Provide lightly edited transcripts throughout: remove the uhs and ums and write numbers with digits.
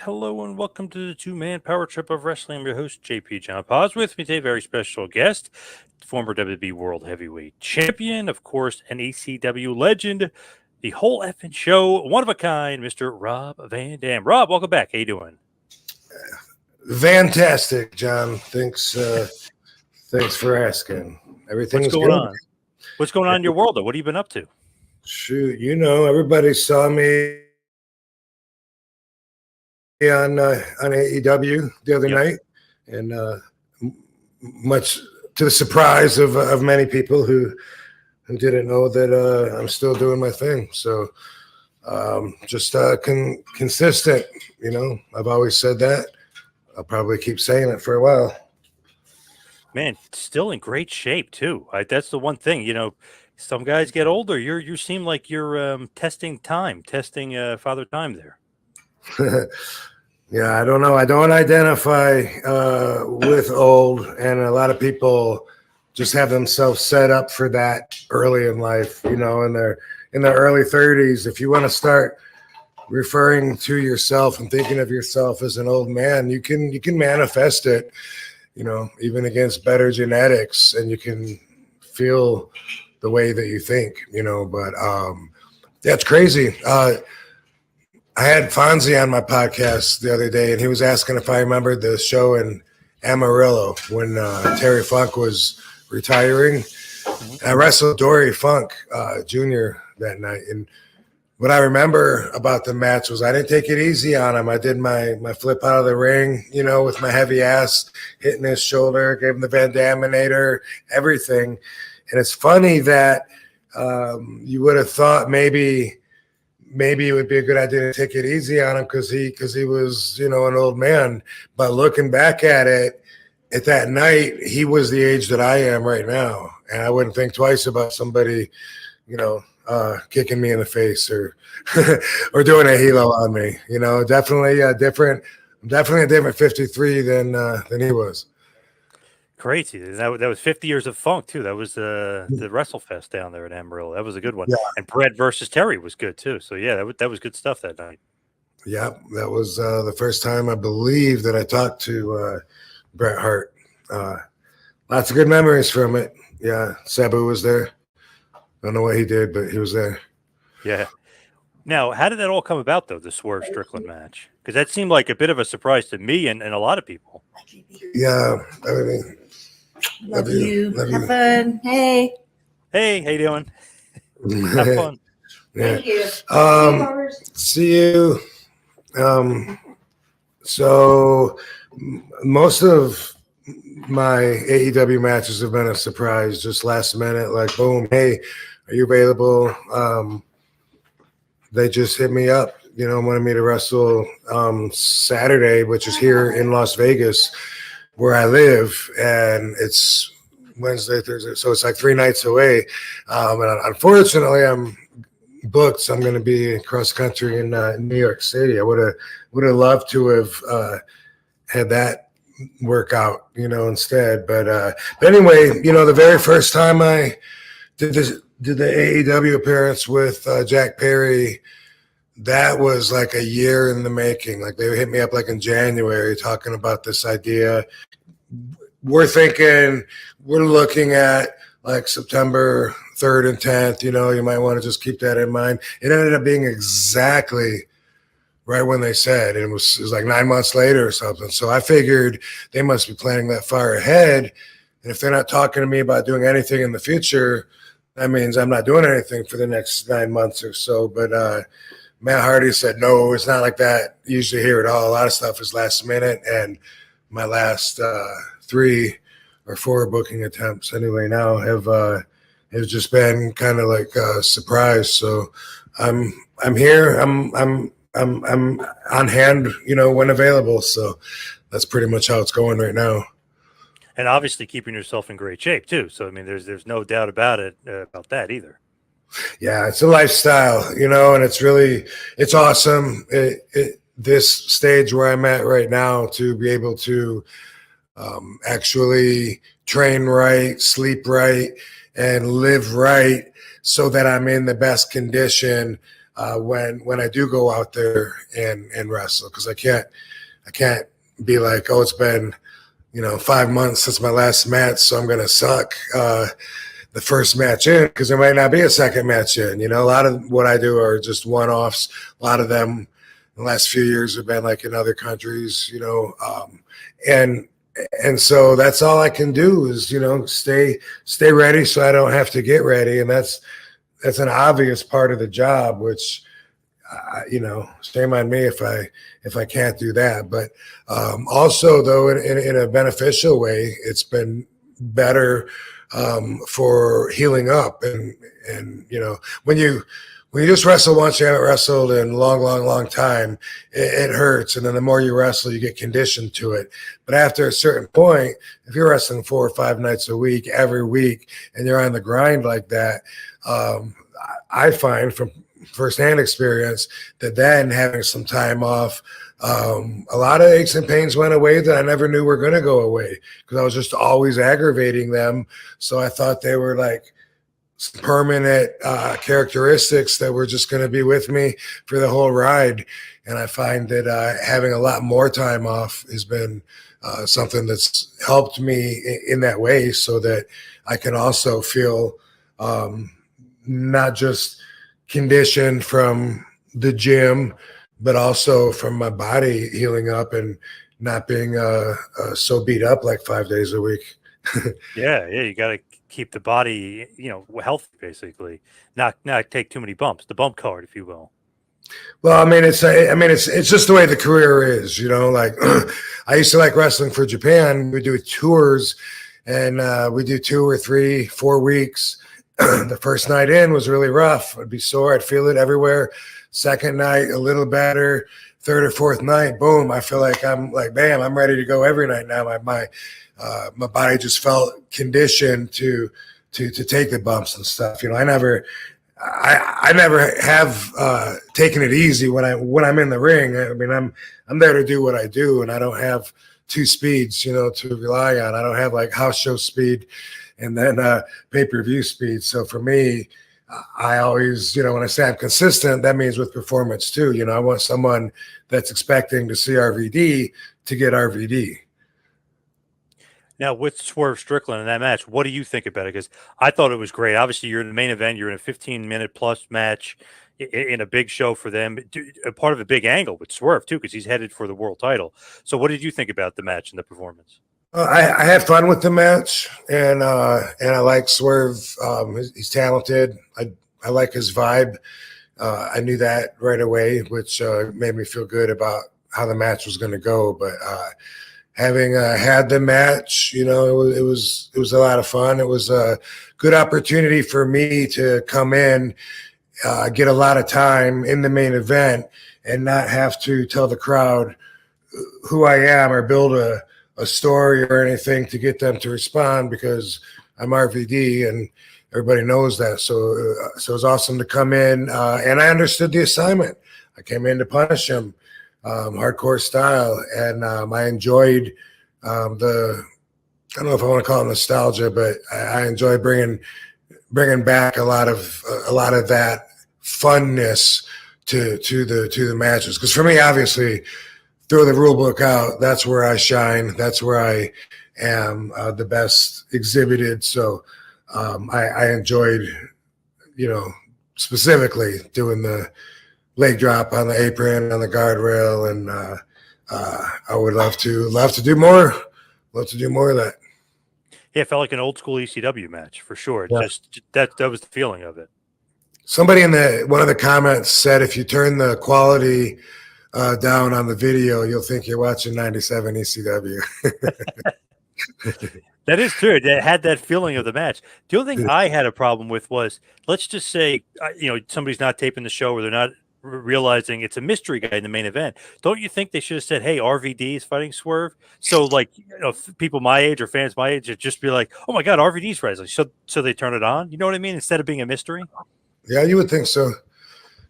Hello and welcome to the two-man power trip of wrestling. I'm your host, JP John Paz. With me today, very special guest, former WWE World Heavyweight Champion, of course, an ACW legend, the whole effing show, one of a kind, Mr. Rob Van Dam. Rob, welcome back. How you doing? Fantastic, John. Thanks for asking. Everything's What's going good. on? What's going on in your world, though? What have you been up to? Shoot, everybody saw me on AEW the other night, and much to the surprise of many people who didn't know that I'm still doing my thing. So just consistent. I've always said that. I'll probably keep saying it for a while. Man, still in great shape too. That's the one thing. Some guys get older. You seem like you're testing father time there. Yeah, I don't know. I don't identify with old, and a lot of people just have themselves set up for that early in life. In their early 30s. If you want to start referring to yourself and thinking of yourself as an old man, you can manifest it. Even against better genetics, and you can feel the way that you think. But that's crazy. I had Fonzie on my podcast the other day, and he was asking if I remembered the show in Amarillo when Terry Funk was retiring. Mm-hmm. I wrestled Dory Funk Jr. that night, and what I remember about the match was I didn't take it easy on him. I did my flip out of the ring, with my heavy ass, hitting his shoulder, gave him the Van Daminator, everything. And it's funny that you would have thought maybe it would be a good idea to take it easy on him because he was, an old man. But looking back at it, at that night, he was the age that I am right now. And I wouldn't think twice about somebody, kicking me in the face or or doing a helo on me. Definitely a different 53 than he was. Crazy. That was 50 years of Funk too. That was the WrestleFest down there in Amarillo. That was a good one. Yeah. And Brett versus Terry was good too. So yeah, that was good stuff that night. Yeah, that was the first time I believe that I talked to Bret Hart. Lots of good memories from it. Yeah, Sabu was there. Don't know what he did, but he was there. Yeah. Now, how did that all come about, though, the Swerve Strickland match? Because that seemed like a bit of a surprise to me and a lot of people. Yeah. Love you. Have fun. Hey. Hey, how you doing? Have fun. Yeah. Thank you. See you. So most of my AEW matches have been a surprise, just last minute, like boom, hey, are you available? They just hit me up, wanted me to wrestle Saturday, which is here in Las Vegas, where I live, and it's Wednesday, Thursday, so it's like 3 nights away. And unfortunately, I'm booked, so I'm going to be cross country in New York City. I would have loved to have had that work out, instead. But anyway, the very first time I did the AEW appearance with Jack Perry, that was like a year in the making. Like they hit me up like in January talking about this idea. We're looking at like September 3rd and 10th, you might want to just keep that in mind. It ended up being exactly right when they said, and it was like 9 months later or something. So I figured they must be planning that far ahead. And if they're not talking to me about doing anything in the future, that means I'm not doing anything for the next 9 months or so. But Matt Hardy said, no, it's not like that. You usually hear it all. A lot of stuff is last minute. And my last 3 or 4 booking attempts anyway now have just been kind of like a surprise. So I'm here. I'm on hand, when available. So that's pretty much how it's going right now. And obviously keeping yourself in great shape too. So, I mean, there's no doubt about it, about that either. Yeah, it's a lifestyle, and it's awesome. This stage where I'm at right now to be able to actually train right, sleep right, and live right so that I'm in the best condition when I do go out there and wrestle, because I can't be like, oh, it's been 5 months since my last match, so I'm gonna suck the first match in, because there might not be a second match in. A lot of what I do are just one-offs. A lot of them in the last few years have been like in other countries, and so that's all I can do is stay ready, so I don't have to get ready, and that's an obvious part of the job, which shame on me if I can't do that. But also, though, in a beneficial way, it's been better for healing up. And when you just wrestle once, you haven't wrestled in a long time, it hurts. And then the more you wrestle, you get conditioned to it. But after a certain point, if you're wrestling 4 or 5 nights a week, every week, and you're on the grind like that, I find from firsthand experience that then having some time off, a lot of aches and pains went away that I never knew were going to go away, because I was just always aggravating them. So I thought they were like permanent characteristics that were just going to be with me for the whole ride. And I find that having a lot more time off has been something that's helped me in that way, so that I can also feel not just conditioned from the gym, but also from my body healing up and not being so beat up like 5 days a week. Yeah, you got to keep the body, healthy, basically. Not take too many bumps. The bump card, if you will. Well, it's just the way the career is, Like I used to like wrestling for Japan. We do tours, and we do 2 or 3, 4 weeks. The first night in was really rough. I'd be sore. I'd feel it everywhere. Second night, a little better. Third or fourth night, boom, I feel like I'm like, bam, I'm ready to go every night now. My body just felt conditioned to take the bumps and stuff. I never have taken it easy when I'm in the ring. I'm there to do what I do, and I don't have 2 speeds, to rely on. I don't have like house show speed and then pay-per-view speed. So for me, I always, when I say I'm consistent, that means with performance too. I want someone that's expecting to see RVD to get RVD. Now, with Swerve Strickland in that match, what do you think about it? Because I thought it was great. Obviously, you're in the main event. You're in a 15-minute plus match in a big show for them. A part of a big angle with Swerve, too, because he's headed for the world title. So what did you think about the match and the performance? I had fun with the match, and I like Swerve. He's talented. I like his vibe. I knew that right away, which made me feel good about how the match was going to go. But having had the match, it was a lot of fun. It was a good opportunity for me to come in, get a lot of time in the main event, and not have to tell the crowd who I am or build a story or anything to get them to respond, because I'm RVD and everybody knows that. So it was awesome to come in, and I understood the assignment. I came in to punish him, hardcore style, and I enjoyed I don't know if I want to call it nostalgia, but I enjoy bringing back a lot of that funness to the matches. Because for me, obviously, throw the rule book out, that's where I shine. That's where I am the best exhibited. So I enjoyed, specifically doing the leg drop on the apron, on the guardrail, and I would love to do more. Love to do more of that. Yeah, it felt like an old school ECW match for sure. Yeah. Just that was the feeling of it. Somebody in one of the comments said, if you turn the quality down on the video, you'll think you're watching 97 ECW. That is true. It had that feeling of the match. The only thing I had a problem with was, let's just say, somebody's not taping the show, or they're not realizing it's a mystery guy in the main event. Don't you think they should have said, hey, RVD is fighting Swerve? So people my age or fans my age would just be like, oh my God, RVD's wrestling. So they turn it on. You know what I mean? Instead of being a mystery. Yeah, you would think so.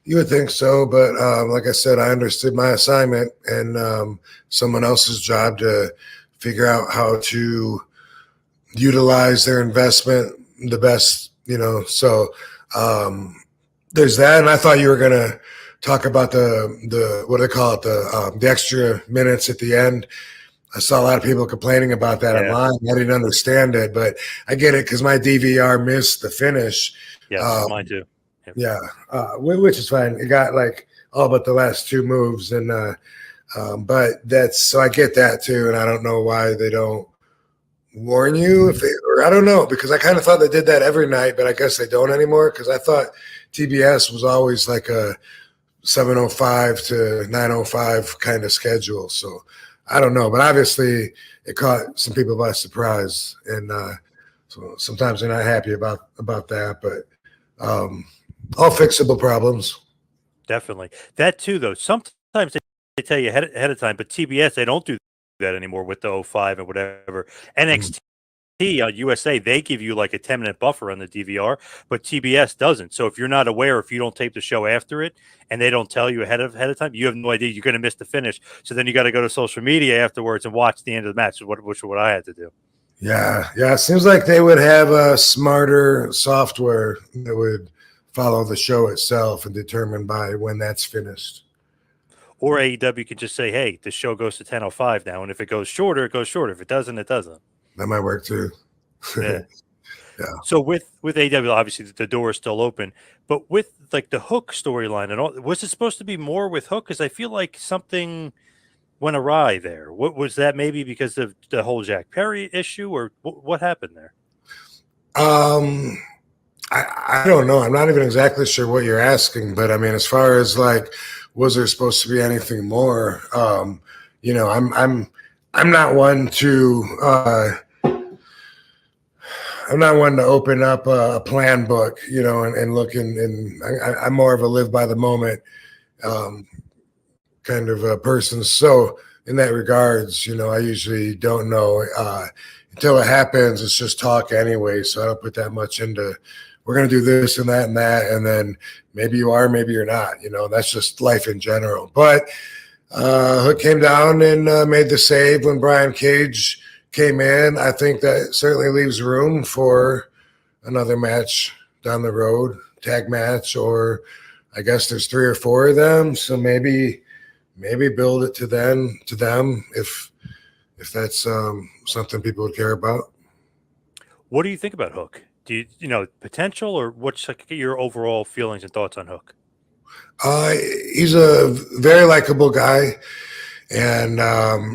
But like I said, I understood my assignment, and someone else's job to figure out how to utilize their investment the best, So There's that, and I thought you were gonna talk about the what do they call it, the extra minutes at the end. I saw a lot of people complaining about that online. I didn't understand it, but I get it because my DVR missed the finish. Yes, mine too. Yep. Yeah, which is fine. It got like all but the last two moves, and but that's so I get that too, and I don't know why they don't warn you if they, or I don't know, because I kind of thought they did that every night, but I guess they don't anymore because I thought TBS was always like a 7:05 to 9:05 kind of schedule. So I don't know, but obviously it caught some people by surprise, and so sometimes they're not happy about that, but all fixable problems. Definitely. That too, though. Sometimes they tell you ahead of time, but TBS, they don't do that anymore with the 05 and whatever. NXT on USA, they give you like a 10-minute buffer on the DVR, but TBS doesn't. So if you're not aware, if you don't tape the show after it and they don't tell you ahead of time, you have no idea you're going to miss the finish. So then you got to go to social media afterwards and watch the end of the match, which is what I had to do. Yeah. It seems like they would have a smarter software that would follow the show itself and determine by when that's finished. Or AEW could just say, hey, the show goes to 10:05 now, and if it goes shorter, it goes shorter. If it doesn't, it doesn't. That might work too. Yeah. Yeah. So with AEW, obviously the door is still open, but with like the Hook storyline and all, was it supposed to be more with Hook? Because I feel like something went awry there. What was that? Maybe because of the whole Jack Perry issue, or what happened there? I don't know. I'm not even exactly sure what you're asking, but I mean, as far as like, was there supposed to be anything more? You know, I'm not one to I'm not one to open up a plan book, you know, and look and I'm more of a live by the moment kind of a person. So in that regards, you know, I usually don't know until it happens. It's just talk anyway, so I don't put that much into. We're going to do this and that, and then maybe you are, maybe you're not. You know, that's just life in general. But Hook came down and made the save when Brian Cage came in. I think that certainly leaves room for another match down the road, tag match, or I guess there's 3 or 4 of them. So maybe build it to them if that's something people would care about. What do you think about Hook? Do you know potential, or what's like your overall feelings and thoughts on Hook? He's a very likable guy, and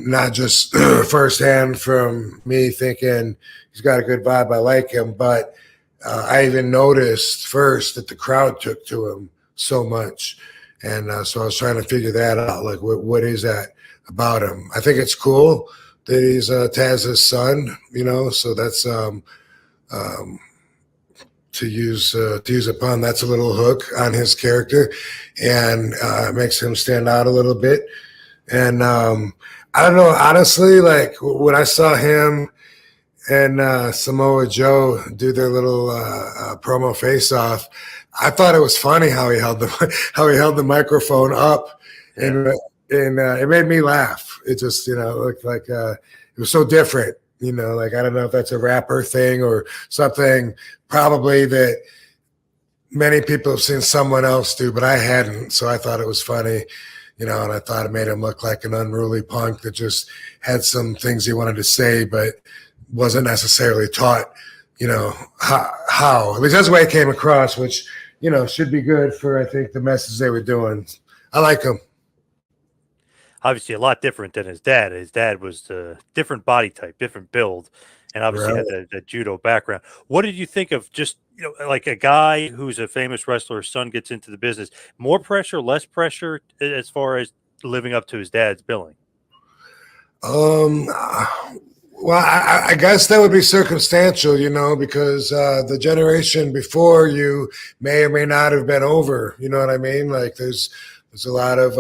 not just firsthand from me thinking he's got a good vibe. I like him, but I even noticed first that the crowd took to him so much, and so I was trying to figure that out. Like, what is that about him? I think it's cool that he's Taz's son, you know. So that's to use a pun, that's a little hook on his character, and makes him stand out a little bit. And I don't know, honestly, like when I saw him and Samoa Joe do their little promo face-off, I thought it was funny how he held the microphone up, and it made me laugh. It just, you know, looked like it was so different. You know, like, I don't know if that's a rapper thing or something probably that many people have seen someone else do, but I hadn't. So I thought it was funny, you know, and I thought it made him look like an unruly punk that just had some things he wanted to say, but wasn't necessarily taught, you know, how. At least that's the way it came across, which, you know, should be good for, I think, the message they were doing. I like him. Obviously a lot different than his dad. His dad was a different body type, different build, and obviously had the judo background. What did you think of just, you know, like a guy who's a famous wrestler's son gets into the business? More pressure, less pressure as far as living up to his dad's billing? Well, I guess that would be circumstantial, you know, because the generation before you may or may not have been over. You know what I mean? Like there's a lot of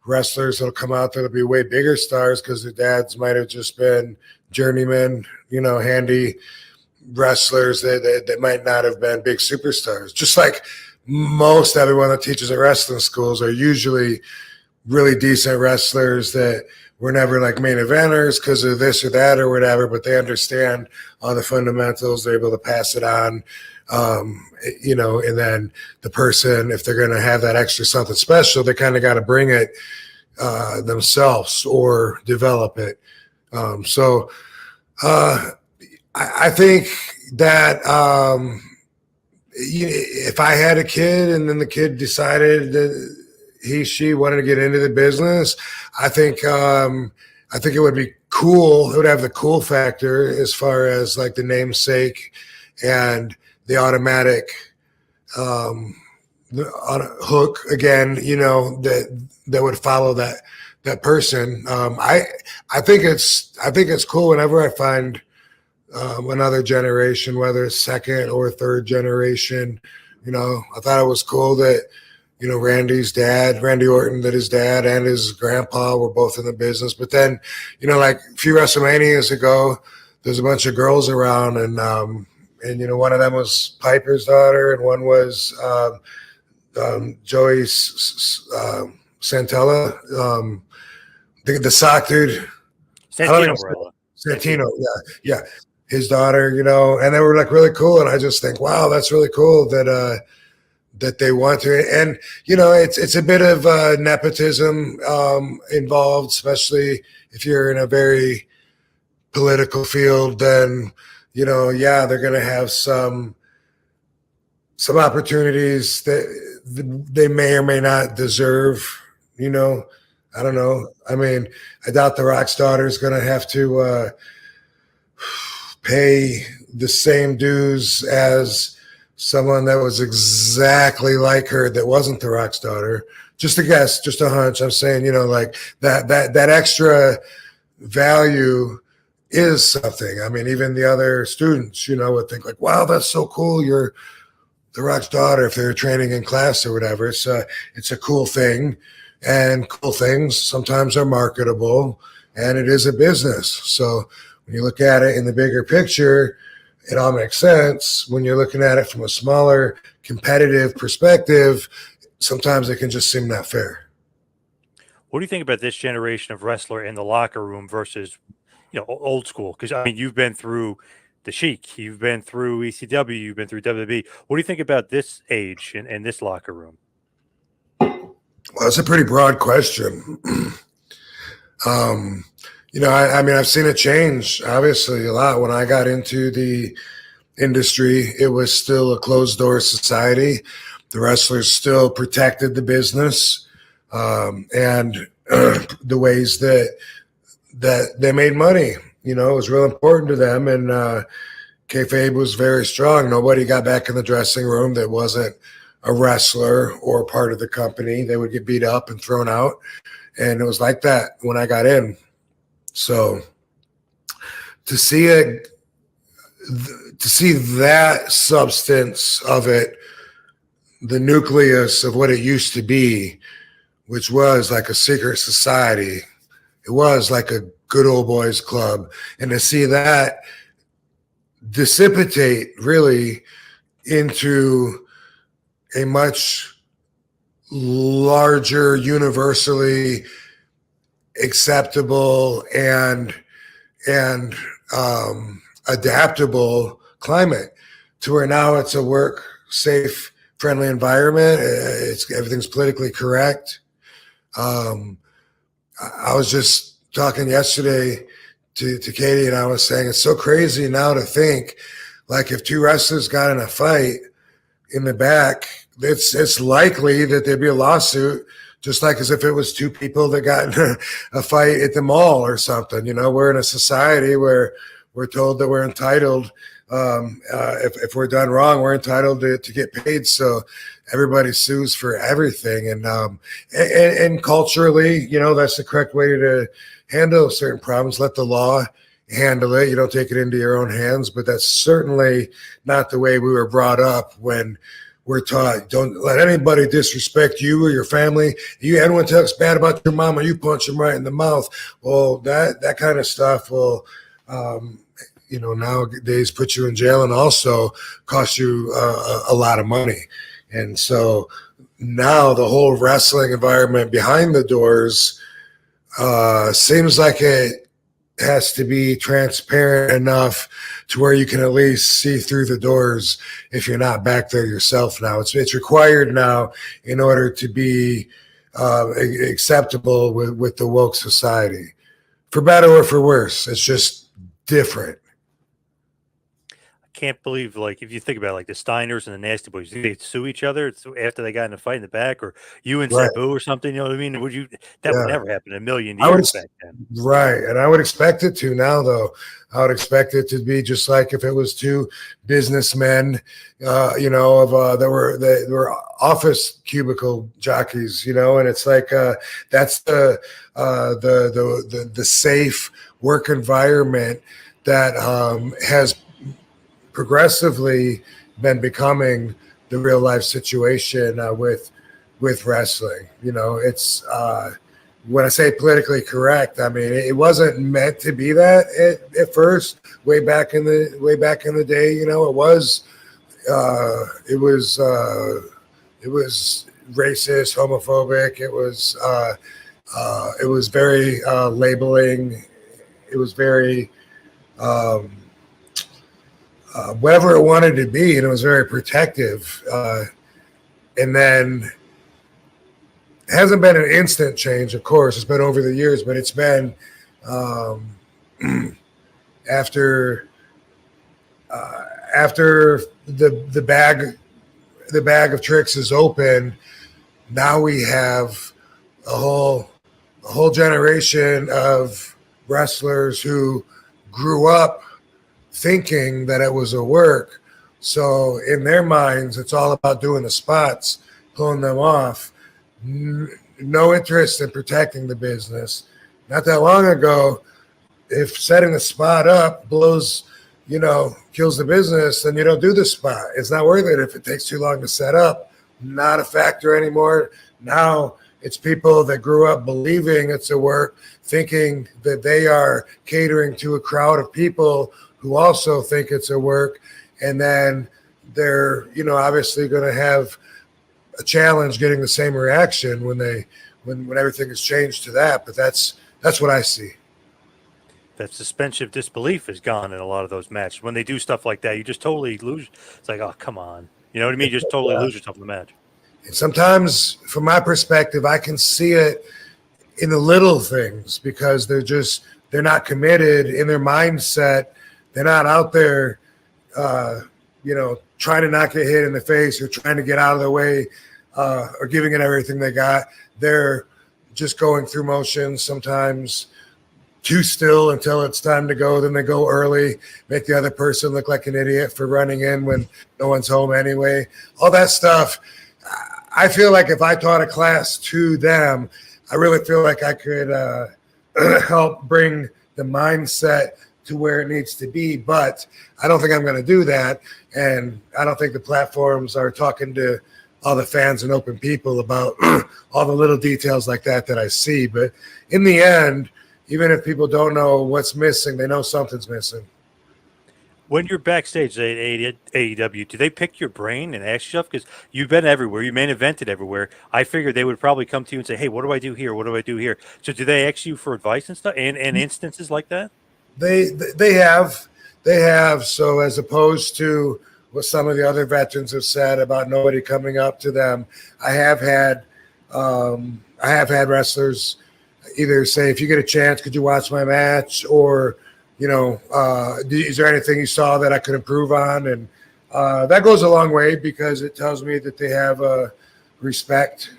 wrestlers that'll come out that'll be way bigger stars because their dads might have just been journeymen, you know, handy wrestlers that might not have been big superstars. Just like most everyone that teaches at wrestling schools are usually really decent wrestlers that were never like main eventers because of this or that or whatever, but they understand all the fundamentals. They're able to pass it on. And then the person, if they're going to have that extra something special, they kind of got to bring it themselves or develop it. I think that if I had a kid and then the kid decided that she wanted to get into the business, I think it would be cool. It would have the cool factor as far as like the namesake and the automatic on a hook again, that would follow that person. I think it's cool whenever I find another generation, whether it's second or third generation. I thought it was cool that Randy's dad, Randy Orton, that his dad and his grandpa were both in the business. But then, like a few WrestleManias ago, there's a bunch of girls around, and one of them was Piper's daughter, and one was Joey Santella, the sock dude. Santino, yeah, his daughter, and they were like really cool, and I just think, wow, that's really cool that they want to, and it's a bit of nepotism involved, especially if you're in a very political field. Then they're going to have some opportunities that they may or may not deserve. I don't know. I mean, I doubt the Rock's daughter is going to have to pay the same dues as someone that was exactly like her that wasn't the Rock's daughter. Just a guess, just a hunch. I'm saying, like that extra value is something. I mean, even the other students, would think like, wow, that's so cool. You're the Rock's daughter if they're training in class or whatever. It's a cool thing, and cool things sometimes are marketable, and it is a business. So when you look at it in the bigger picture, it all makes sense. When you're looking at it from a smaller competitive perspective, sometimes it can just seem not fair. What do you think about this generation of wrestler in the locker room versus, old school? Because, I mean, you've been through the Sheik, you've been through ECW, you've been through WWE. What do you think about this age and this locker room? Well, that's a pretty broad question. I mean, I've seen it change, obviously, a lot. When I got into the industry, it was still a closed-door society. The wrestlers still protected the business and the ways that they made money. It was real important to them, and kayfabe was very strong. Nobody got back in the dressing room that wasn't a wrestler or part of the company. They would get beat up and thrown out, and it was like that when I got in. So to see that substance of it, the nucleus of what it used to be, which was like a secret society, it was like a good old boys club, and to see that dissipate really into a much larger, universally acceptable and adaptable climate, to where now it's a work safe, friendly environment. Everything's politically correct. I was just talking yesterday to Katie, and I was saying it's so crazy now to think, like, if two wrestlers got in a fight in the back, it's likely that there'd be a lawsuit, just like as if it was two people that got in a fight at the mall or something. We're in a society where we're told that we're entitled. If we're done wrong, we're entitled to get paid. So everybody sues for everything. And culturally, that's the correct way to handle certain problems. Let the law handle it. You don't take it into your own hands. But that's certainly not the way we were brought up when we're taught, don't let anybody disrespect you or your family. Anyone talks bad about your mama, you punch them right in the mouth. Well, that kind of stuff will, nowadays put you in jail and also cost you a lot of money. And so now the whole wrestling environment behind the doors seems like it has to be transparent enough to where you can at least see through the doors if you're not back there yourself now. It's required now in order to be acceptable with the woke society. For better or for worse, it's just different. Can't believe, like, if you think about it, like the Steiners and the Nasty Boys, they sue each other after they got in a fight in the back, or you and Right. Sabu or something. You know what I mean? Would you? That would never happen in a million I would years back then. Right. And I would expect it to now, though. I would expect it to be just like if it was two businessmen, that were office cubicle jockeys, and it's like that's the safe work environment that has progressively been becoming the real life situation with wrestling. It's when I say politically correct, I mean it wasn't meant to be that at first. Way back in the day, it was racist, homophobic. It was very labeling. It was very whatever it wanted to be, and it was very protective. And then it hasn't been an instant change, of course. It's been over the years, but it's been after the bag of tricks is open. Now we have a whole generation of wrestlers who grew up thinking that it was a work. So in their minds, it's all about doing the spots, pulling them off. No interest in protecting the business. Not that long ago, if setting the spot up kills the business, then you don't do the spot. It's not worth it if it takes too long to set up. Not a factor anymore. Now it's people that grew up believing it's a work, thinking that they are catering to a crowd of people who also think it's a work, and then they're obviously going to have a challenge getting the same reaction when everything has changed to that. But that's what I see. That suspension of disbelief is gone in a lot of those matches. When they do stuff like that, you just totally lose. It's like, oh, come on. You know what I mean? You just totally lose yourself in the match. And sometimes, from my perspective, I can see it in the little things because they're not committed in their mindset. They're not out there, trying to not get hit in the face or trying to get out of the way or giving it everything they got. They're just going through motions, sometimes too still until it's time to go. Then they go early, make the other person look like an idiot for running in when no one's home anyway. All that stuff. I feel like if I taught a class to them, I really feel like I could help bring the mindset to where it needs to be, but I don't think I'm going to do that. And I don't think the platforms are talking to all the fans and open people about all the little details like that I see. But in the end, even if people don't know what's missing, they know something's missing. When you're backstage at AEW, do they pick your brain and ask you stuff? Because you've been everywhere. You main evented everywhere. I figured they would probably come to you and say, hey, what do I do here? What do I do here? So do they ask you for advice and stuff and instances like that? They have. So as opposed to what some of the other veterans have said about nobody coming up to them, I have had wrestlers either say, if you get a chance, could you watch my match? Or, is there anything you saw that I could improve on? And that goes a long way because it tells me that they have respect.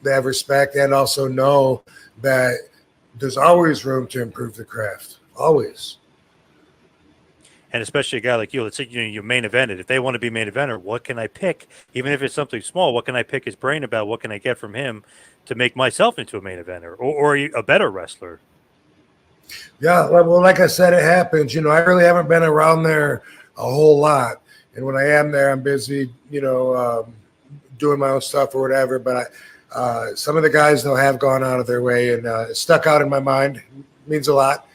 They have respect and also know that there's always room to improve the craft. Always. And especially a guy like you, let's say you main evented. If they want to be main eventer, what can I pick? Even if it's something small, what can I pick his brain about? What can I get from him to make myself into a main eventer or a better wrestler? Yeah, well, like I said, it happens. I really haven't been around there a whole lot. And when I am there, I'm busy, doing my own stuff or whatever. But some of the guys, though, have gone out of their way and it stuck out in my mind. It means a lot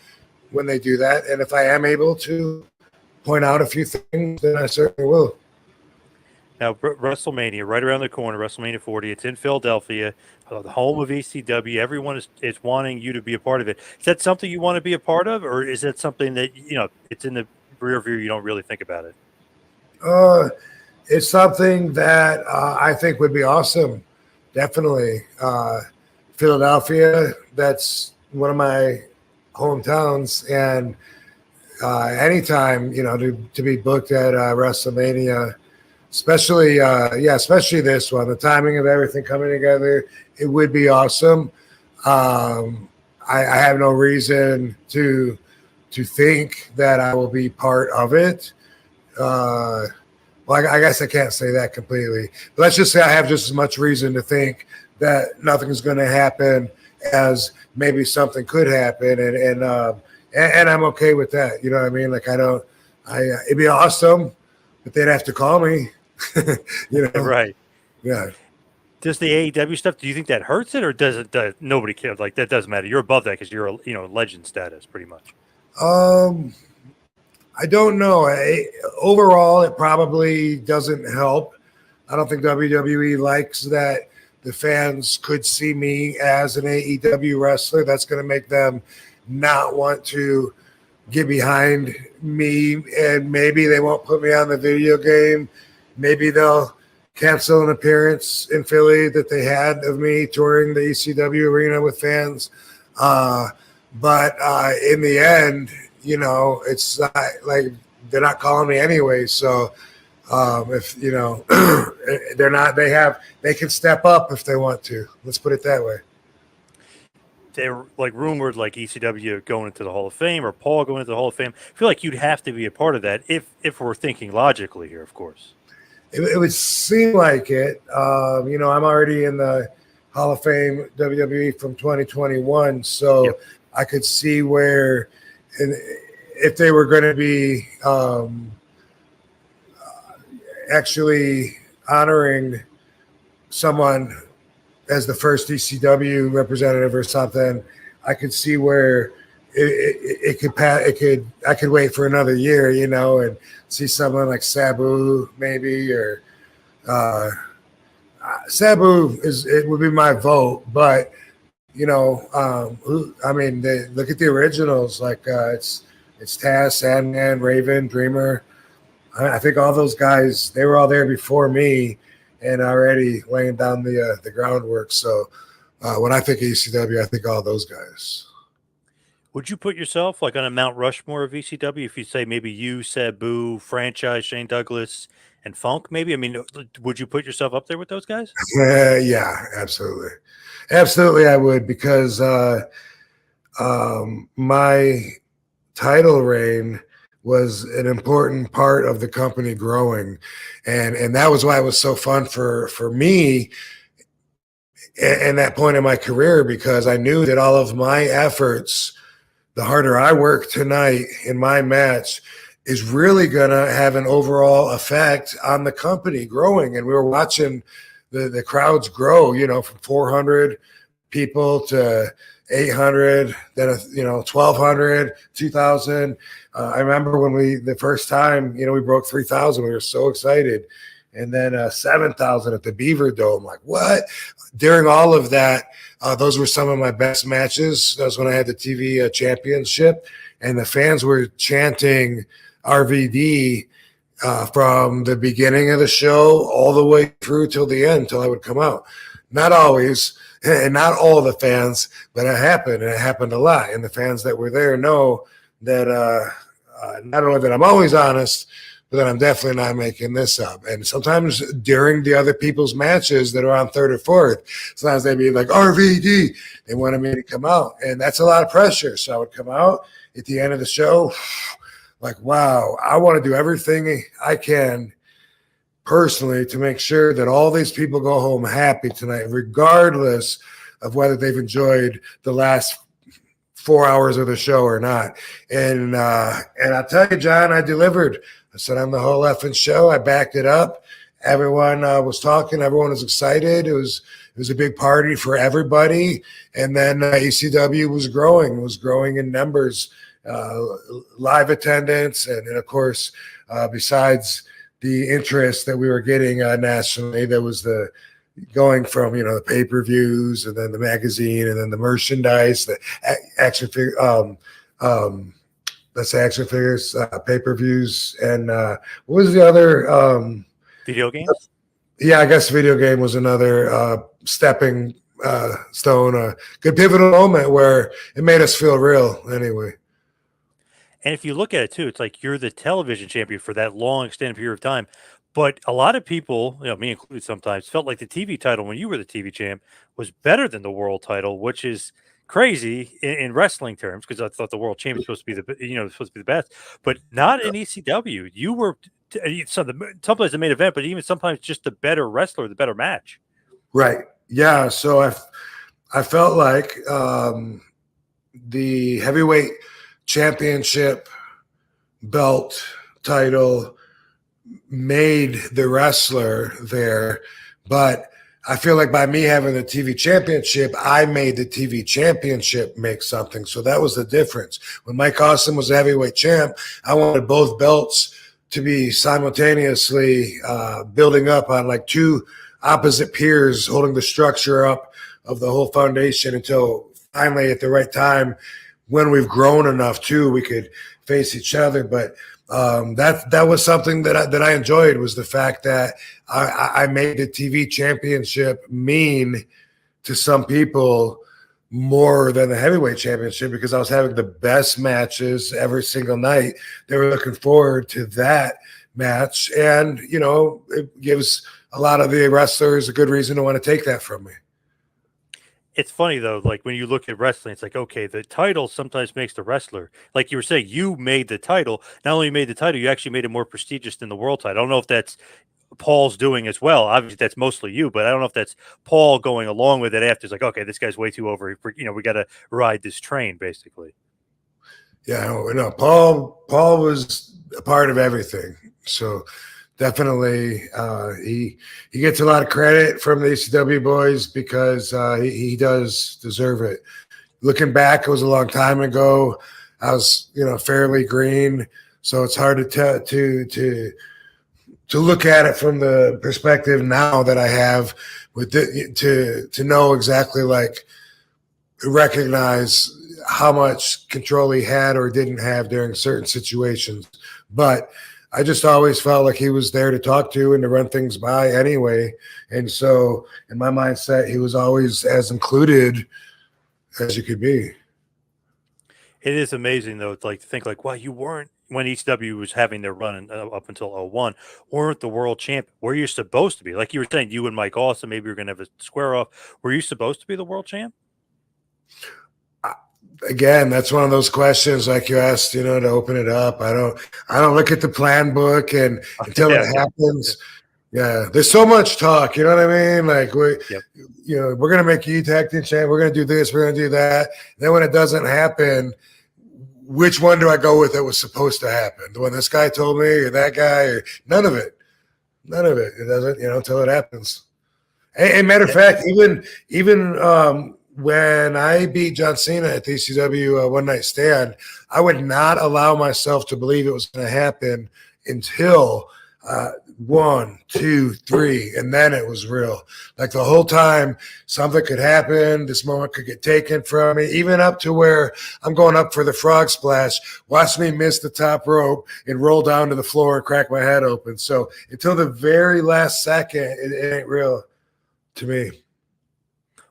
when they do that. And if I am able to point out a few things, then I certainly will. Now, WrestleMania, right around the corner, WrestleMania 40. It's in Philadelphia, the home of ECW. Everyone is wanting you to be a part of it. Is that something you want to be a part of, or is that something that, it's in the rear view, you don't really think about it? It's something that I think would be awesome. Definitely. Philadelphia, that's one of my hometowns. And anytime, to be booked at WrestleMania, especially this one, the timing of everything coming together, it would be awesome. I have no reason to think that I will be part of it. Well, I guess I can't say that completely. But let's just say I have just as much reason to think that nothing's going to happen as maybe something could happen, and I'm okay with that. You know what I mean? Like it'd be awesome, but they'd have to call me. Right? Yeah. Does the AEW stuff? Do you think that hurts it, or does it? Nobody cares. Like that doesn't matter. You're above that because you're legend status, pretty much. I don't know. Overall, it probably doesn't help. I don't think WWE likes that the fans could see me as an AEW wrestler. That's going to make them not want to get behind me, and maybe they won't put me on the video game. Maybe they'll cancel an appearance in Philly that they had of me touring the ECW arena with fans. But in the end, it's not, like they're not calling me anyway. So if they're not, they can step up if they want to. Let's put it that way. They're like rumored, like ECW going into the Hall of Fame or Paul going into the Hall of Fame. I feel like you'd have to be a part of that if we're thinking logically here, of course. It would seem like it. I'm already in the Hall of Fame WWE from 2021, so yep. I could see where, and if they were going to be actually honoring someone as the first ECW representative or something, I could see where it could. I could wait for another year, and see someone like Sabu maybe, or Sabu it would be my vote, but look at the originals, like it's Taz, Sandman, Raven, Dreamer. I think all those guys, they were all there before me and already laying down the groundwork. So when I think ECW, I think all those guys. Would you put yourself like on a Mount Rushmore of ECW if you say maybe you, Sabu, Franchise, Shane Douglas, and Funk? Maybe. I mean, would you put yourself up there with those guys? Yeah, absolutely. Absolutely, I would, because my title reign was an important part of the company growing, and that was why it was so fun for me and that point in my career, because I knew that all of my efforts, the harder I work tonight in my match, is really going to have an overall effect on the company growing. And we were watching the crowds grow, from 400 people to 800, then 1,200, 2,000. I remember when the first time, we broke 3,000. We were so excited. And then 7,000 at the Beaver Dome. Like, what? During all of that, those were some of my best matches. That was when I had the TV championship, and the fans were chanting RVD from the beginning of the show all the way through till the end, till I would come out. Not always, and not all the fans, but it happened, and it happened a lot. And the fans that were there know that not only that I'm always honest, but then I'm definitely not making this up. And sometimes during the other people's matches that are on third or fourth, sometimes they'd be like, RVD. They wanted me to come out. And that's a lot of pressure. So I would come out at the end of the show like, wow, I want to do everything I can personally to make sure that all these people go home happy tonight, regardless of whether they've enjoyed the last 4 hours of the show or not. And I'll tell you, John, I delivered. I said on the whole effing show, I backed it up. Everyone was talking. Everyone was excited. It was a big party for everybody. And then ECW was growing. It was growing in numbers, live attendance. And of course, besides the interest that we were getting nationally. There was the going from the pay-per-views, and then the magazine, and then the merchandise, the action figure. Let's say action figures, pay-per-views, and what was the other? Video games? Yeah, I guess video game was another stepping stone, a good pivotal moment where it made us feel real anyway. And if you look at it too, it's like you're the television champion for that long extended period of time. But a lot of people, me included sometimes, felt like the TV title when you were the TV champ was better than the world title, which is crazy in wrestling terms, because I thought the world champ was supposed to be supposed to be the best, but not in ECW. You were sometimes the main event, but even sometimes just the better wrestler, the better match. Right. Yeah. So I felt like the heavyweight championship belt title made the wrestler there, but I feel like by me having the TV championship, I made the TV championship make something. So that was the difference. When Mike Awesome was the heavyweight champ, I wanted both belts to be simultaneously building up on like two opposite piers, holding the structure up of the whole foundation until finally at the right time, when we've grown enough too, we could face each other. But that was something that I enjoyed, was the fact that I made the TV championship mean to some people more than the heavyweight championship, because I was having the best matches every single night. They were looking forward to that match, and it gives a lot of the wrestlers a good reason to want to take that from me. It's funny though, like when you look at wrestling, it's like, okay, the title sometimes makes the wrestler, like you were saying, you made the title. Not only made the title, you actually made it more prestigious than the world title. I don't know if that's Paul's doing as well. Obviously, that's mostly you, but I don't know if that's Paul going along with it after. It's like, okay, this guy's way too over. We got to ride this train, basically. Yeah, Paul was a part of everything. So definitely, he gets a lot of credit from the ECW boys, because he does deserve it. Looking back, it was a long time ago. I was fairly green, so it's hard to look at it from the perspective now that I have to know exactly, like, recognize how much control he had or didn't have during certain situations. But I just always felt like he was there to talk to and to run things by anyway. And so in my mindset, he was always as included as you could be. It is amazing though, to think like, wow, you weren't, when ECW was having their run up until 01, weren't the world champ where you're supposed to be. Like you were saying, you and Mike Awesome, maybe you're going to have a square off. Were you supposed to be the world champ? Again, that's one of those questions like you asked, to open it up. I don't look at the plan book, and until it happens. Yeah, there's so much talk, you know what I mean? Like we're going to make you tag team champ. We're going to do this. We're going to do that. And then when it doesn't happen, which one do I go with that was supposed to happen? The one this guy told me, or that guy, or none of it. None of it. It doesn't, until it happens. And matter of fact, even when I beat John Cena at the ECW One Night Stand, I would not allow myself to believe it was going to happen until 1, 2, 3, and then it was real. Like the whole time, something could happen. This moment could get taken from me, even up to where I'm going up for the frog splash. Watch me miss the top rope and roll down to the floor and crack my head open. So until the very last second, it ain't real to me.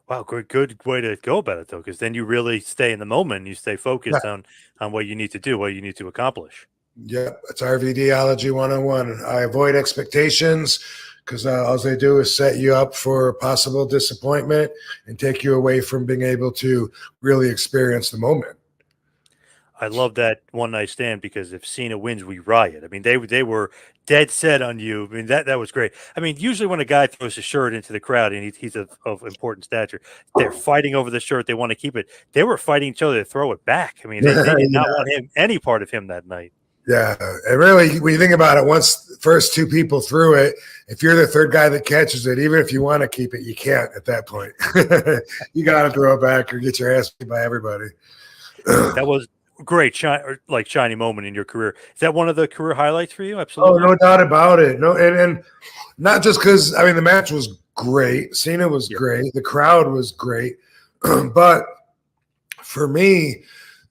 Wow, good way to go about it though, because then you really stay in the moment and you stay focused on what you need to do, what you need to accomplish. Yeah, it's RVDology 101. I avoid expectations, because all they do is set you up for possible disappointment and take you away from being able to really experience the moment. I love that One Night Stand, because if Cena wins, we riot. I mean, they were dead set on you. I mean, that was great. I mean, usually when a guy throws his shirt into the crowd and he's of important stature, they're fighting over the shirt. They want to keep it. They were fighting each other to throw it back. I mean, they did not want any part of him that night. Yeah, and really, when you think about it, once the first two people threw it, if you're the third guy that catches it, even if you want to keep it, you can't at that point. You got to throw it back or get your ass beat by everybody. That was great shiny moment in your career. Is that one of the career highlights for you? Oh, Absolutely. no doubt about it. No, and not just because the match was great. Cena was great. The crowd was great, but for me,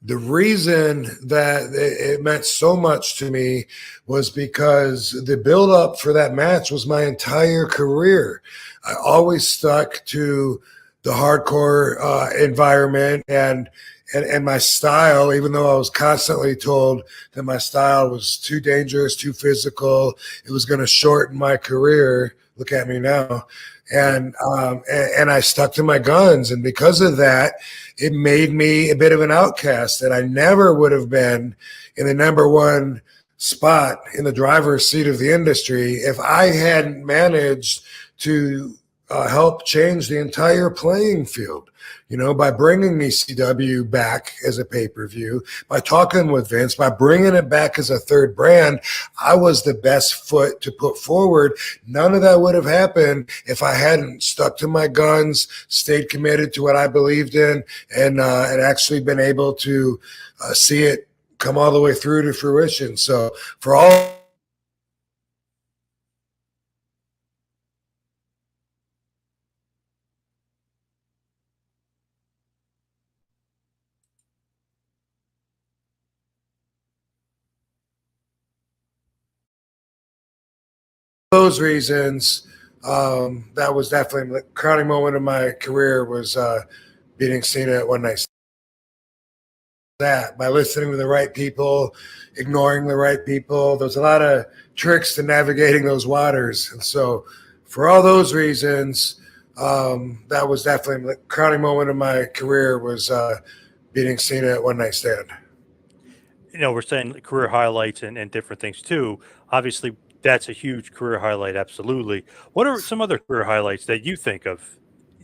the reason that it meant so much to me was because the build up for that match was my entire career. I always stuck to the hardcore environment and my style, even though I was constantly told that my style was too dangerous, too physical, it was going to shorten my career. Look at me now. And I stuck to my guns. And because of that, it made me a bit of an outcast. And I never would have been in the number one spot in the driver's seat of the industry if I hadn't managed to help change the entire playing field. By bringing ECW back as a pay-per-view, by talking with Vince, by bringing it back as a third brand, I was the best foot to put forward. None of that would have happened if I hadn't stuck to my guns, stayed committed to what I believed in, and actually been able to see it come all the way through to fruition. So for all those reasons, that was definitely the crowning moment of my career was beating Cena at One Night. That by listening to the right people, ignoring the right people, there's a lot of tricks to navigating those waters. And so for all those reasons, that was definitely the crowning moment of my career was beating Cena at One Night Stand. We're saying career highlights and different things too. Obviously, that's a huge career highlight. Absolutely. What are some other career highlights that you think of?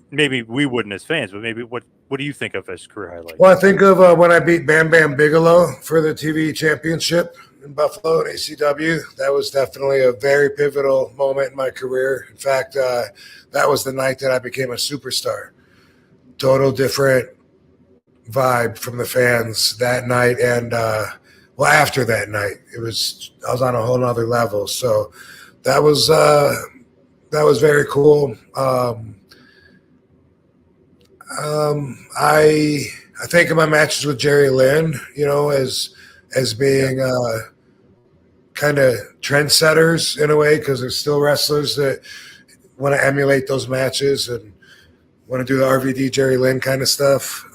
Maybe we wouldn't as fans, but maybe what do you think of as career highlights? Well, I think of when I beat Bam Bam Bigelow for the TV championship in Buffalo at ACW. That was definitely a very pivotal moment in my career. In fact, that was the night that I became a superstar. Total different vibe from the fans that night, and after that night, I was on a whole nother level. So that was very cool. I think of my matches with Jerry Lynn, as being kind of trendsetters in a way, because there's still wrestlers that want to emulate those matches and want to do the RVD Jerry Lynn kind of stuff.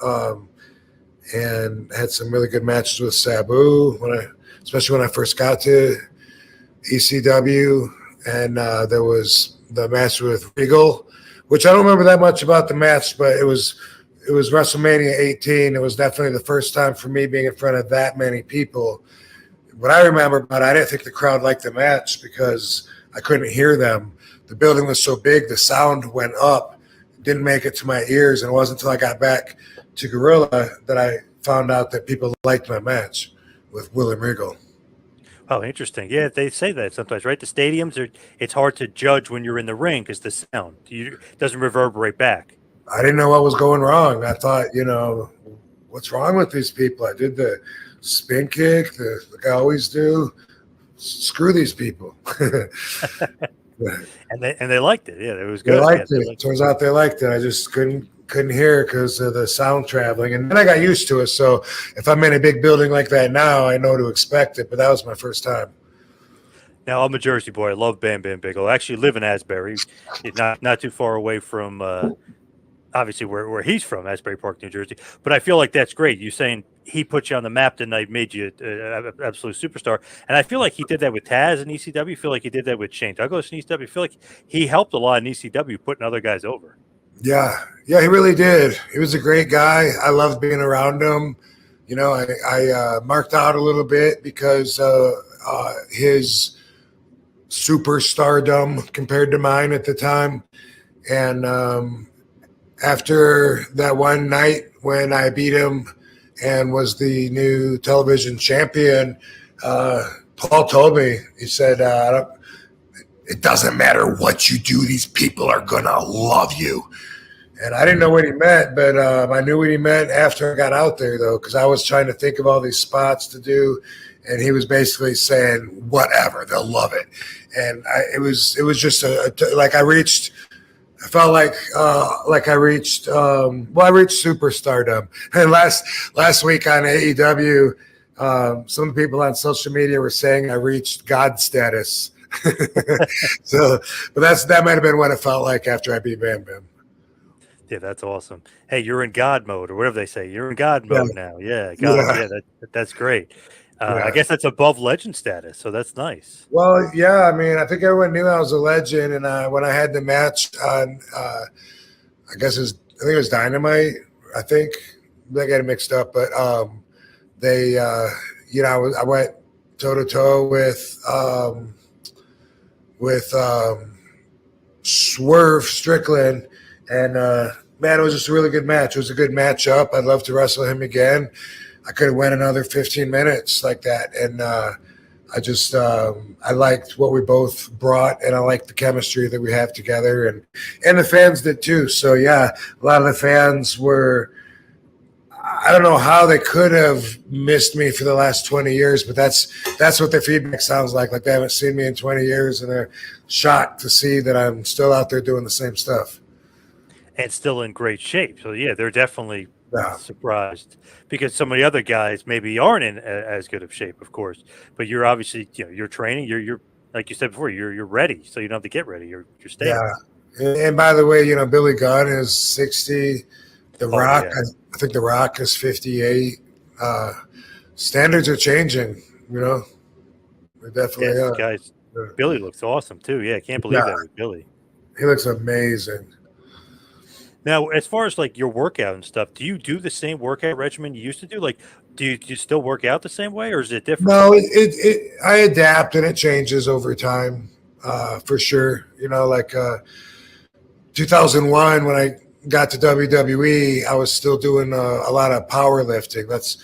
And had some really good matches with Sabu especially when I first got to ECW, and there was the match with Regal, which I don't remember that much about the match, but it was WrestleMania 18. It was definitely the first time for me being in front of that many people. What I remember about it, I didn't think the crowd liked the match because I couldn't hear them. The building was so big, the sound went up, didn't make it to my ears, and it wasn't until I got back to Gorilla that I found out that people liked my match with William Regal. Oh, interesting. Yeah, they say that sometimes, right? The stadiums it's hard to judge when you're in the ring because the sound doesn't reverberate back. I didn't know what was going wrong. I thought, what's wrong with these people? I did the spin kick, like I always do. Screw these people. and they liked it. Yeah, it was good. They liked it. Turns out they liked it. I just couldn't hear because of the sound traveling. And then I got used to it. So if I'm in a big building like that now, I know to expect it. But that was my first time. Now, I'm a Jersey boy. I love Bam Bam Bigelow. I actually live in Asbury, not too far away from, obviously, where he's from, Asbury Park, New Jersey. But I feel like that's great. You saying he put you on the map the night, made you an absolute superstar. And I feel like he did that with Taz in ECW. I feel like he did that with Shane Douglas in ECW. I feel like he helped a lot in ECW, putting other guys over. Yeah, he really did. He was a great guy. I loved being around him. I marked out a little bit because his superstardom compared to mine at the time. And after that one night when I beat him and was the new television champion, Paul told me, he said, it doesn't matter what you do, these people are going to love you. And I didn't know what he meant, but I knew what he meant after I got out there, though, because I was trying to think of all these spots to do, and he was basically saying, "Whatever, they'll love it." And it was just like I reached. I felt like I reached I reached superstardom. And last week on AEW, some people on social media were saying I reached God status. So, but that might have been what it felt like after I beat Bam Bam. Yeah, that's awesome. Hey, you're in God mode, or whatever they say. You're in God mode now. Yeah, God. Yeah, that's great. I guess that's above legend status, so that's nice. Well, yeah, I mean, I think everyone knew I was a legend, and when I had the match on, I think it was Dynamite. I think they got it mixed up, but they, I went toe to toe with Swerve Strickland, and man, it was just a really good match. It was a good matchup. I'd love to wrestle him again. I could have went another 15 minutes like that, and I liked what we both brought, and I liked the chemistry that we have together, and the fans did too. So yeah, a lot of the fans were. I don't know how they could have missed me for the last 20 years, but that's what their feedback sounds like. Like they haven't seen me in 20 years, and they're shocked to see that I'm still out there doing the same stuff. And still in great shape. So, yeah, they're definitely surprised because some of the other guys maybe aren't in as good of shape, of course. But you're obviously, you're training. You're like you said before, you're ready. So you don't have to get ready. You're staying. Yeah. And by the way, Billy Gunn is 60. The Rock, yeah. I think The Rock is 58. Standards are changing, They definitely are. Guys, Billy looks awesome too. Yeah, I can't believe that with Billy. He looks amazing. Now, as far as like your workout and stuff, do you do the same workout regimen you used to do? Like, do you still work out the same way, or is it different? No, I adapt and it changes over time, for sure. 2001 when I got to WWE, I was still doing a lot of powerlifting. That's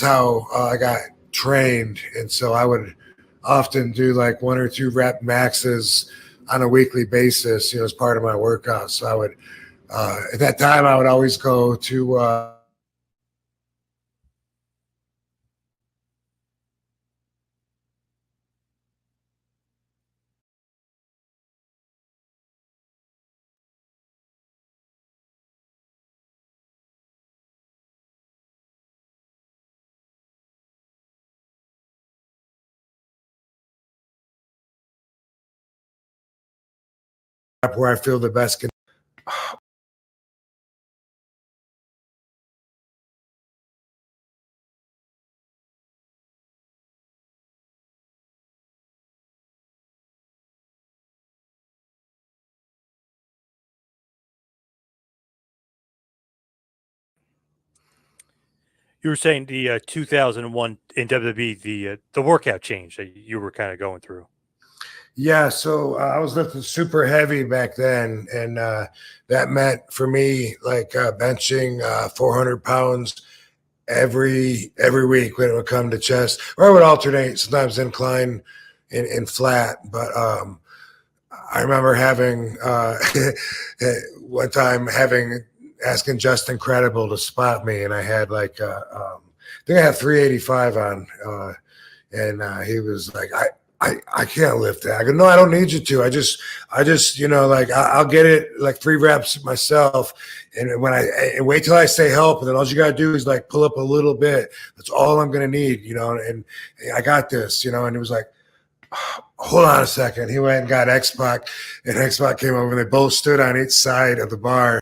how I got trained, and so I would often do like 1 or 2 rep maxes on a weekly basis, as part of my workout. So I would. At that time, I would always go to where I feel the best. You were saying the 2001 in WWE, the workout change that you were kind of going through. Yeah, so I was lifting super heavy back then, and that meant for me like benching 400 pounds every week when it would come to chest, or I would alternate, sometimes incline and flat. But I remember having one time asking Justin Credible to spot me, and I had like I think I had 385 on, and he was like, I can't lift that. I go, no, I don't need you to. I just, like I'll get it like 3 reps myself. And when and wait till I say help, and then all you gotta do is like pull up a little bit. That's all I'm gonna need, and I got this, and he was like, hold on a second. He went and got X-Pac, and X-Pac came over, and they both stood on each side of the bar.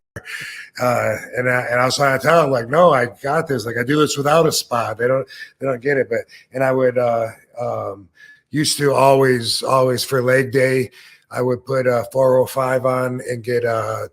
And I was trying to tell him, like, no, I got this. Like I do this without a spot. They don't get it. And I would used to always for leg day, I would put 405 on and get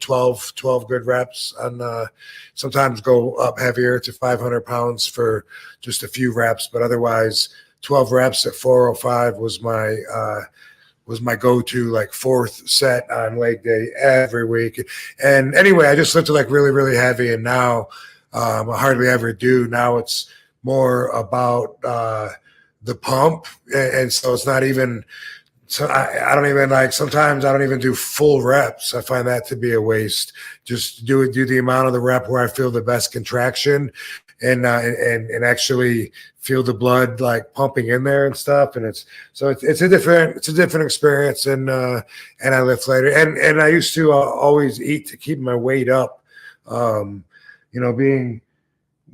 12 good reps on, sometimes go up heavier to 500 pounds for just a few reps, but otherwise 12 reps at 405 was my go-to, like 4th set on leg day every week. And anyway, I just lifted like really, really heavy, and now I hardly ever do. Now it's more about the pump, and so it's So I don't even sometimes I don't even do full reps. I find that to be a waste. Just do the amount of the rep where I feel the best contraction and actually feel the blood like pumping in there and stuff. And it's a different experience. And I lift later. And I used to always eat to keep my weight up.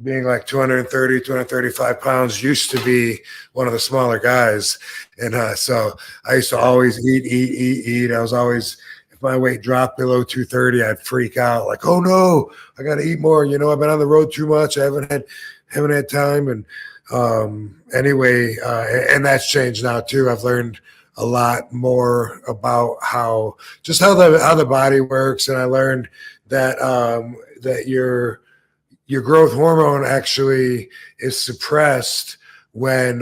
Being like 230, 235 pounds used to be one of the smaller guys. And so I used to always eat. I was always, if my weight dropped below 230, I'd freak out like, oh no, I got to eat more. I've been on the road too much. I haven't had time. And anyway, and that's changed now too. I've learned a lot more about how the body works. And I learned that, that your growth hormone actually is suppressed when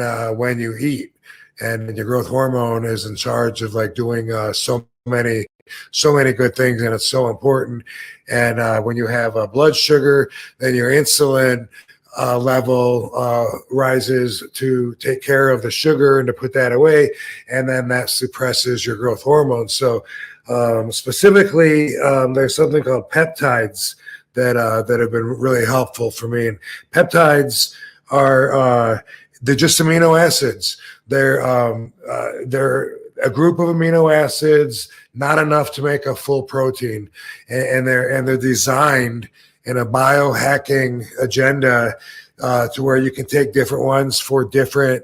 you eat, and your growth hormone is in charge of like doing so many good things, and it's so important. And when you have blood sugar, then your insulin level rises to take care of the sugar and to put that away, and then that suppresses your growth hormone. So specifically, there's something called peptides that have been really helpful for me. And peptides are they're just amino acids. They're a group of amino acids, not enough to make a full protein, and they're designed in a biohacking agenda to where you can take different ones for different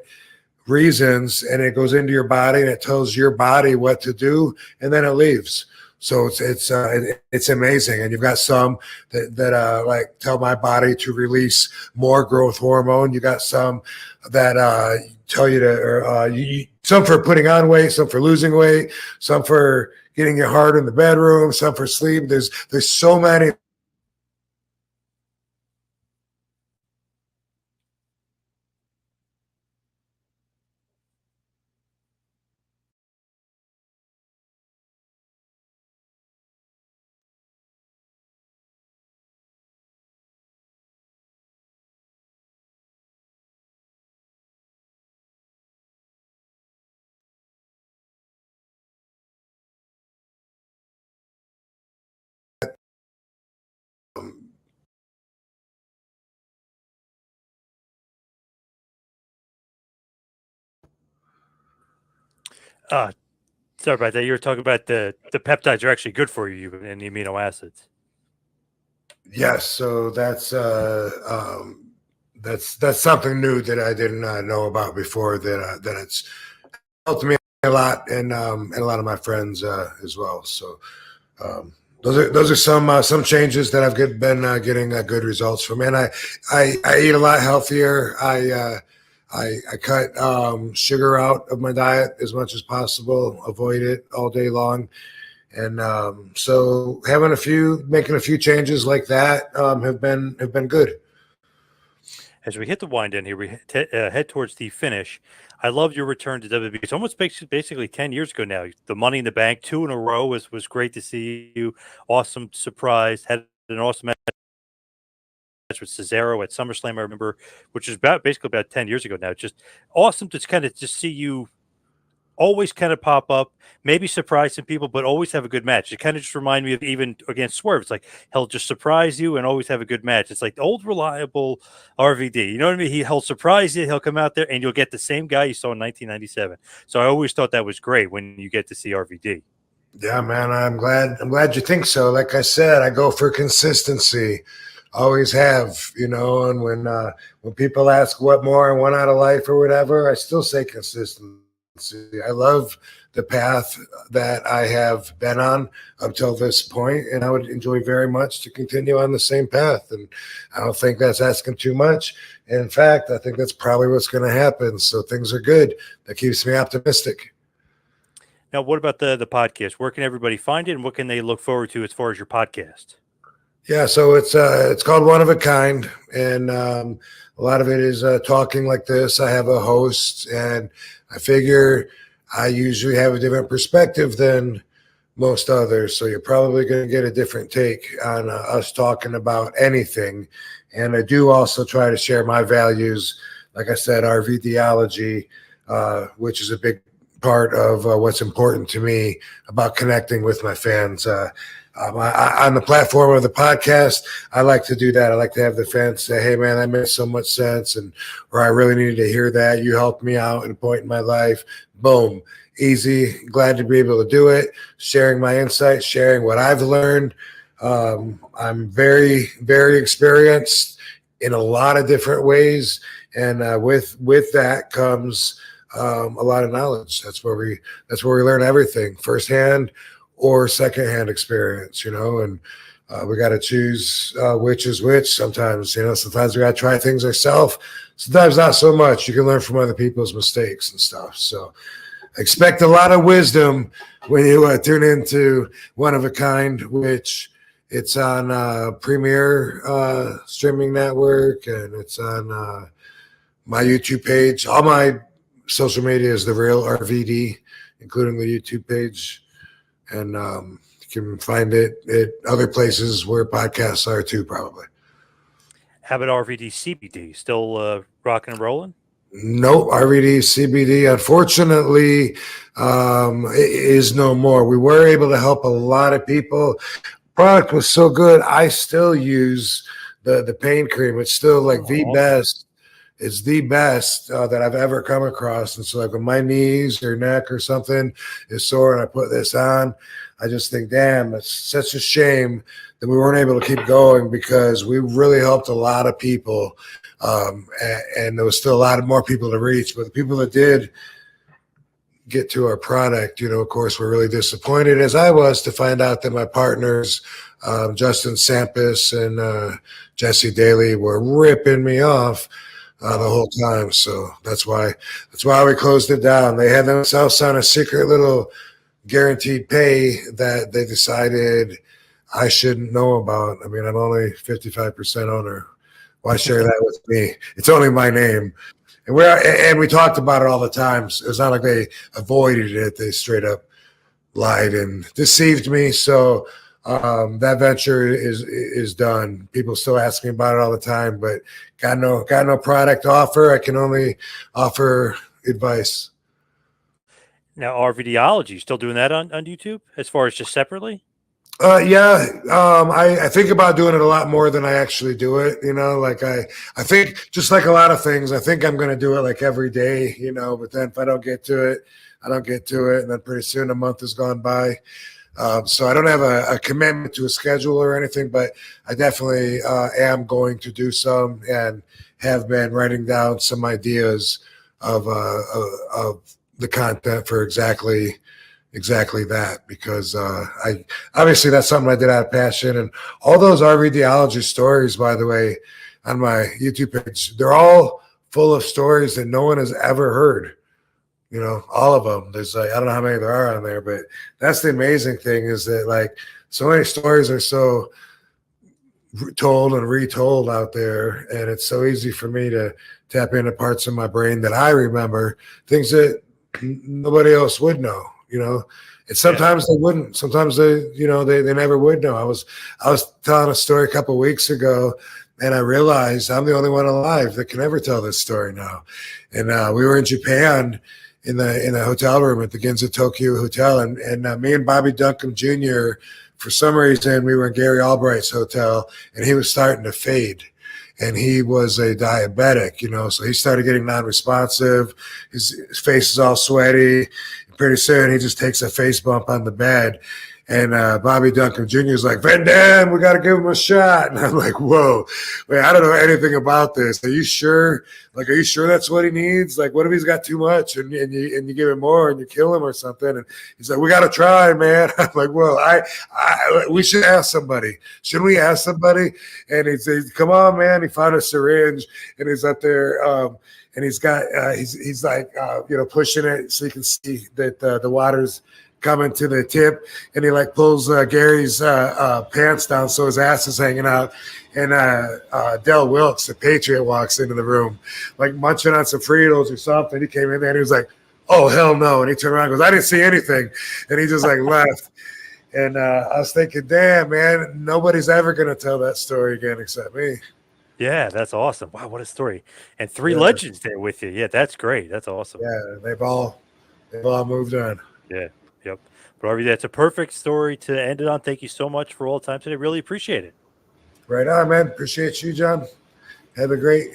reasons, and it goes into your body and it tells your body what to do, and then it leaves. So it's amazing. And you've got some that like tell my body to release more growth hormone. You got some that tell you to, some for putting on weight, some for losing weight, some for getting you hard in the bedroom, some for sleep. There's so many. Sorry about that. You were talking about the peptides are actually good for you and the amino acids. Yes, so that's something new that I didn't know about before. That it's helped me a lot, and a lot of my friends as well. So those are some changes that I've been getting good results from. And I eat a lot healthier. I cut sugar out of my diet as much as possible. Avoid it all day long. And so making a few changes like that have been good. As we hit the wind in here, we head towards the finish. I love your return to WWE. It's almost basically 10 years ago now. The Money in the Bank, 2 in a row was great to see you. Awesome surprise. Had an awesome match with Cesaro at SummerSlam, I remember, which is basically about 10 years ago now. Just awesome to kind of just see you always kind of pop up, maybe surprise some people, but always have a good match. It kind of just remind me of even against Swerve. It's like he'll just surprise you and always have a good match. It's like the old reliable RVD. You know what I mean? He'll surprise you. He'll come out there and you'll get the same guy you saw in 1997. So I always thought that was great when you get to see RVD. Yeah, man, I'm glad you think so. Like I said, I go for consistency. Always have, and when people ask what more I want out of life or whatever, I still say consistency. I love the path that I have been on up till this point, and I would enjoy very much to continue on the same path. And I don't think that's asking too much. In fact, I think that's probably what's going to happen. So things are good. That keeps me optimistic. Now, what about the podcast? Where can everybody find it, and what can they look forward to as far as your podcast? Yeah, so it's called One of a Kind, and a lot of it is talking like this. I have a host, and I figure I usually have a different perspective than most others, so you're probably going to get a different take on us talking about anything. And I do also try to share my values, like I said, RVDology, which is a big part of what's important to me about connecting with my fans. On the platform of the podcast, I like to do that. I like to have the fans say, hey, man, that makes so much sense. Or I really needed to hear that. You helped me out at a point in my life. Boom. Easy. Glad to be able to do it. Sharing my insights, sharing what I've learned. I'm very, very experienced in a lot of different ways. And with that comes a lot of knowledge. That's where we learn everything, firsthand or secondhand experience, and we got to choose which is which sometimes. Sometimes we got to try things ourselves. Sometimes not so much. You can learn from other people's mistakes and stuff. So expect a lot of wisdom when you tune into One of a Kind, which it's on Premier Streaming Network, and it's on my YouTube page. All my social media is The Real RVD, including the YouTube page. And you can find it at other places where podcasts are too, probably. How about RVD CBD? Still rocking and rolling? Nope, RVD CBD, unfortunately, is no more. We were able to help a lot of people. Product was so good. I still use the pain cream. It's still like the best. It's the best that I've ever come across. And so like when my knees or neck or something is sore and I put this on, I just think, damn, it's such a shame that we weren't able to keep going, because we really helped a lot of people. And there was still a lot of more people to reach. But the people that did get to our product, of course, were really disappointed, as I was, to find out that my partners, Justin Sampis and Jesse Daly, were ripping me off the whole time. So that's why we closed it down. They had themselves on a secret little guaranteed pay that they decided I shouldn't know about. I mean, I'm only 55% owner. Why share that with me? It's only my name. And we talked about it all the time. So it's not like they avoided it. They straight up lied and deceived me. So that venture is done. People still ask me about it all the time, but got no product to offer. I can only offer advice. Now, RVDology, still doing that on YouTube as far as just separately? Yeah. I think about doing it a lot more than I actually do it. Like I think, just like a lot of things, I think I'm going to do it like every day, but then if I don't get to it, I don't get to it. And then pretty soon a month has gone by. So I don't have a commitment to a schedule or anything, but I definitely am going to do some, and have been writing down some ideas of the content for exactly that, because I obviously that's something I did out of passion. And all those RVDology stories, by the way, on my YouTube page, they're all full of stories that no one has ever heard. All of them. There's I don't know how many there are on there, but that's the amazing thing, is that like so many stories are so told and retold out there, and it's so easy for me to tap into parts of my brain that I remember, things that nobody else would know. And sometimes they wouldn't. Sometimes they never would know. I was telling a story a couple of weeks ago, and I realized I'm the only one alive that can ever tell this story now. And we were in Japan, in the hotel room at the Ginza Tokyo Hotel, and me and Bobby Duncan Jr., for some reason, we were in Gary Albright's hotel, and he was starting to fade, and he was a diabetic, so he started getting non-responsive. His face is all sweaty. And pretty soon, he just takes a face bump on the bed. And Bobby Duncan Jr. is like, Van Dam, we got to give him a shot. And I'm like, whoa, wait, I don't know anything about this. Are you sure? Like, are you sure that's what he needs? Like, what if he's got too much and you give him more and you kill him or something? And he's like, we got to try, man. I'm like, well, we should ask somebody. Shouldn't we ask somebody? And he says, come on, man. He found a syringe and he's up there. And he's got, he's like, pushing it so you can see that the water's coming to the tip, and he like pulls Gary's pants down so his ass is hanging out. And Del Wilkes, the Patriot, walks into the room like munching on some Fritos or something. He came in there and he was like, oh, hell no. And he turned around and goes, I didn't see anything. And he just like left. And I was thinking, damn, man, nobody's ever going to tell that story again except me. Yeah, that's awesome. Wow, what a story. And three legends there with you. Yeah, that's great. That's awesome. Yeah, they've all they've all moved on. Yeah. Yep. But RVD, that's a perfect story to end it on. Thank you so much for all the time today. Really appreciate it. Right on, man. Appreciate you, John. Have a great